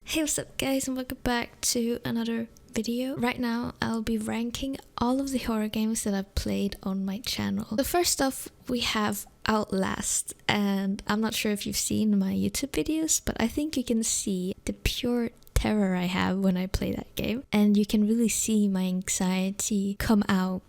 Hey, what's up guys, and welcome back to another video. Right now I'll be ranking all of the horror games that I've played on my channel. So first off, we have Outlast, and I'm not sure if you've seen my YouTube videos, but I think you can see the pure terror I have when I play that game, and you can really see my anxiety come out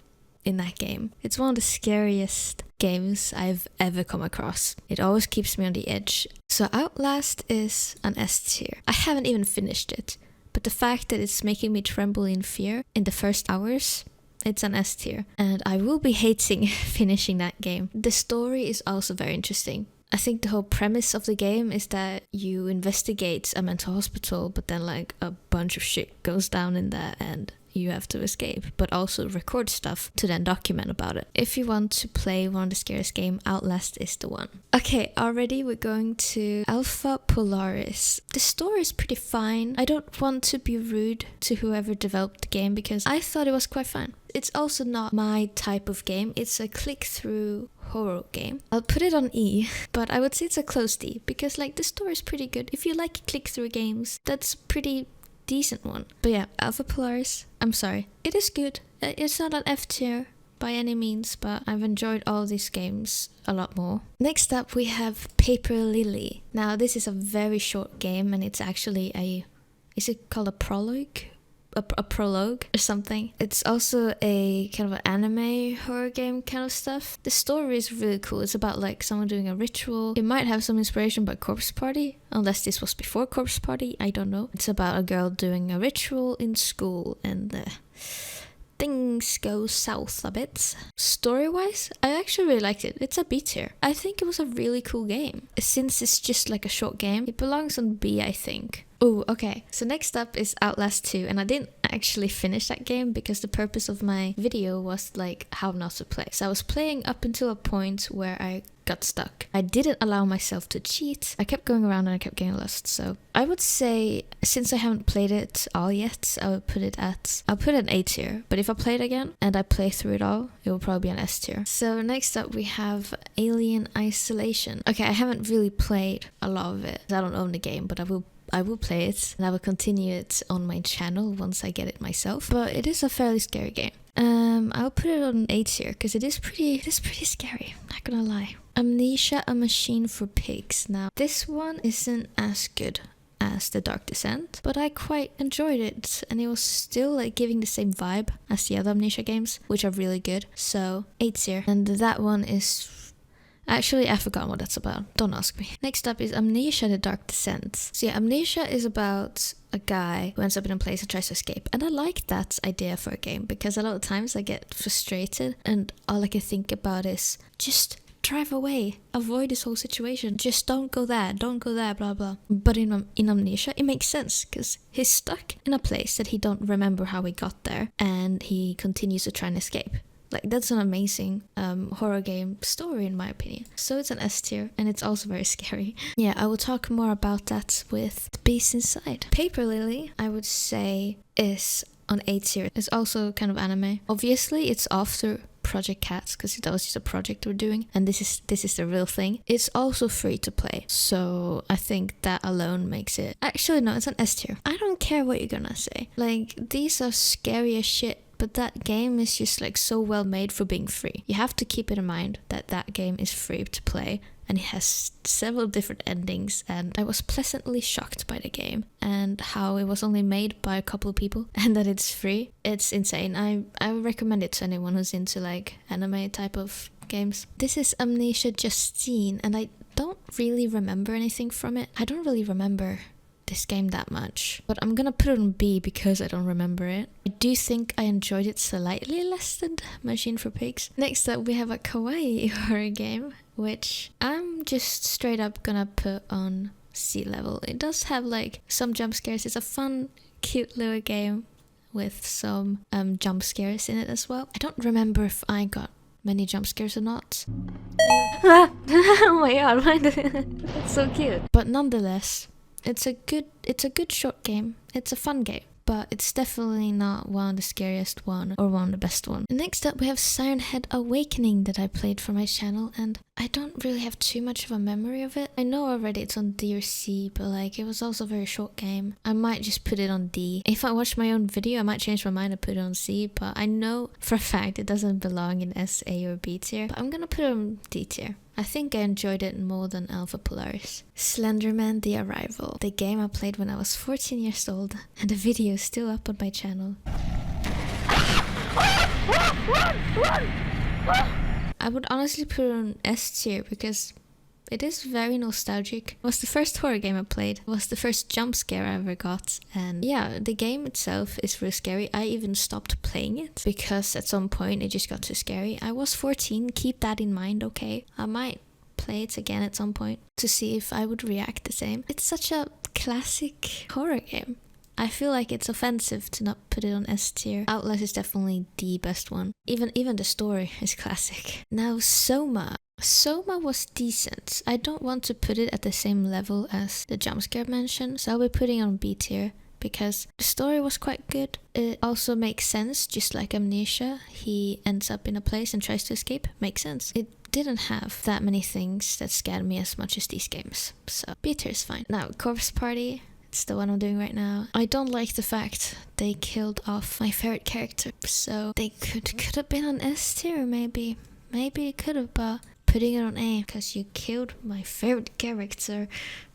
in that game. It's one of the scariest games I've ever come across. It always keeps me on the edge. So Outlast is an S tier. I haven't even finished it, but the fact that it's making me tremble in fear in the first hours, it's an S tier. And I will be hating finishing that game. The story is also very interesting. I think the whole premise of the game is that you investigate a mental hospital, but then like a bunch of shit goes down in there and you have to escape, but also record stuff to then document about it. If you want to play one of the scariest games, Outlast is the one. Okay, already we're going to Alpha Polaris. The story is pretty fine. I don't want to be rude to whoever developed the game because I thought it was quite fine. It's also not my type of game. It's a click-through horror game. I'll put it on E, but I would say it's a close D because like the story is pretty good. If you like click-through games, that's pretty decent one. But yeah, Alpha Polaris, I'm sorry, it is good. It's not an F tier by any means, but I've enjoyed all these games a lot more. Next up we have Paper Lily. Now this is a very short game, and it's actually is it called a prologue? A prologue or something. It's also a kind of an anime horror game kind of stuff. The story is really cool. It's about like someone doing a ritual. It might have some inspiration by Corpse Party, unless this was before Corpse Party, I don't know. It's about a girl doing a ritual in school, and things go south a bit. Story-wise, I actually really liked it. It's a B tier. I think it was a really cool game. Since it's just like a short game, it belongs on B, I think. Oh, okay. So next up is Outlast 2, and I didn't actually finish that game because the purpose of my video was like how not to play. So I was playing up until a point where I got stuck. I didn't allow myself to cheat. I kept going around and I kept getting lost. So I would say, since I haven't played it all yet, I'll put it an A tier. But if I play it again and I play through it all, it will probably be an S tier. So next up we have Alien Isolation. Okay, I haven't really played a lot of it. I don't own the game, but I will play it, and I will continue it on my channel once I get it myself. But it is a fairly scary game. I'll put it on A tier because it is pretty scary, not gonna lie. Amnesia, a Machine for Pigs. Now this one isn't as good as The Dark Descent, but I quite enjoyed it, and it was still like giving the same vibe as the other Amnesia games, which are really good. So A tier. And that one is... Actually, I forgot what that's about. Don't ask me. Next up is Amnesia, The Dark Descent. So yeah, Amnesia is about a guy who ends up in a place and tries to escape. And I like that idea for a game because a lot of times I get frustrated and all I can think about is just drive away. Avoid this whole situation. Just don't go there, blah blah. But in Amnesia, it makes sense because he's stuck in a place that he don't remember how he got there, and he continues to try and escape. Like, that's an amazing horror game story in my opinion. So it's an S tier, and it's also very scary. Yeah, I will talk more about that with the beast inside. Paper Lily, I would say, is on A tier. It's also kind of anime. Obviously, it's after Projekt Kat, because that was just a project we're doing, and this is the real thing. It's also free to play, so I think that alone makes it... Actually, no, it's an S tier. I don't care what you're gonna say. Like, these are scary as shit. But that game is just like so well made for being free. You have to keep it in mind that that game is free to play, and it has several different endings, and I was pleasantly shocked by the game and how it was only made by a couple of people and that it's free. It's insane. I would recommend it to anyone who's into like anime type of games. This is Amnesia Justine, and I don't really remember anything from it. I don't really remember this game that much, but I'm gonna put it on B because I don't remember it. I do think I enjoyed it slightly less than Machine for Pigs. Next up we have a kawaii horror game, which I'm just straight up gonna put on C level. It does have like some jump scares. It's a fun, cute little game with some jump scares in it as well. I don't remember if I got many jump scares or not. Oh my god, that's so cute. But nonetheless, it's a good short game. It's a fun game. but it's definitely not one of the scariest one or one of the best one. Next up we have Siren Awakening that I played for my channel, and I don't really have too much of a memory of it. I know already it's on D or C, but like it was also a very short game. I might just put it on D. If I watch my own video I might change my mind and put it on C, but I know for a fact it doesn't belong in S, A or B tier, but I'm gonna put it on D tier. I think I enjoyed it more than Alpha Polaris. Slender The Arrival, the game I played when I was 14 years old, and the video is still up on my channel. I would honestly put it on S tier because it is very nostalgic. It was the first horror game I played. It was the first jump scare I ever got. And yeah, the game itself is really scary. I even stopped playing it because at some point it just got too scary. I was 14, keep that in mind, okay? I might play it again at some point to see if I would react the same. It's such a classic horror game. I feel like it's offensive to not put it on S tier. Outlast is definitely the best one. Even the story is classic. Now SOMA. SOMA was decent. I don't want to put it at the same level as the jump scare mentioned, so I'll be putting it on B tier because the story was quite good. It also makes sense, just like Amnesia. He ends up in a place and tries to escape. Makes sense. It didn't have that many things that scared me as much as these games, so B tier is fine. Now Corpse Party. It's the one I'm doing right now. I don't like the fact they killed off my favorite character, so they could have been on S tier maybe. Maybe it could have, but putting it on A because you killed my favorite character.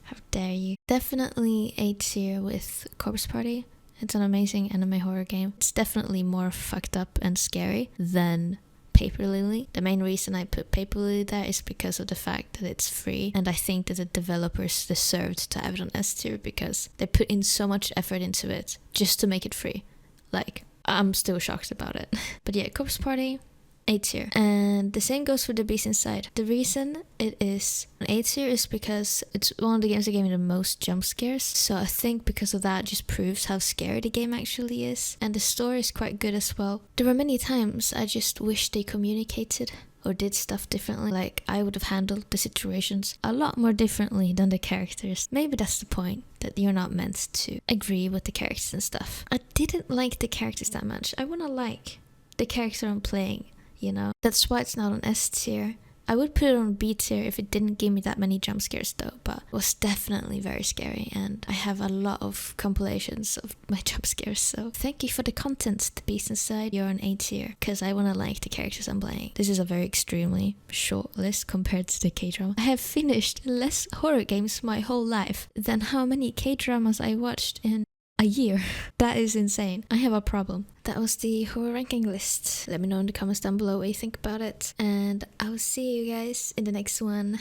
How dare you. Definitely A tier with Corpse Party. It's an amazing anime horror game. It's definitely more fucked up and scary than Paper Lily. The main reason I put Paper Lily there is because of the fact that it's free, and I think that the developers deserved to have it on S tier because they put in so much effort into it just to make it free. Like, I'm still shocked about it. But yeah, Corpse Party, A tier. And the same goes for The Beast Inside. The reason it is an A tier is because it's one of the games that gave me the most jump scares. So I think because of that just proves how scary the game actually is. And the story is quite good as well. There were many times I just wish they communicated or did stuff differently. Like I would have handled the situations a lot more differently than the characters. Maybe that's the point, that you're not meant to agree with the characters and stuff. I didn't like the characters that much. I wanna like the character I'm playing. You know, that's why it's not on S tier. I would put it on B tier if it didn't give me that many jump scares though, but it was definitely very scary, and I have a lot of compilations of my jump scares, so thank you for the content, The Beast Inside. You're on A tier because I want to like the characters I'm playing. This is a very extremely short list compared to the K-drama. I have finished less horror games my whole life than how many K-dramas I watched in a year. That is insane. I have a problem. That was the horror ranking list. Let me know in the comments down below what you think about it, and I'll see you guys in the next one.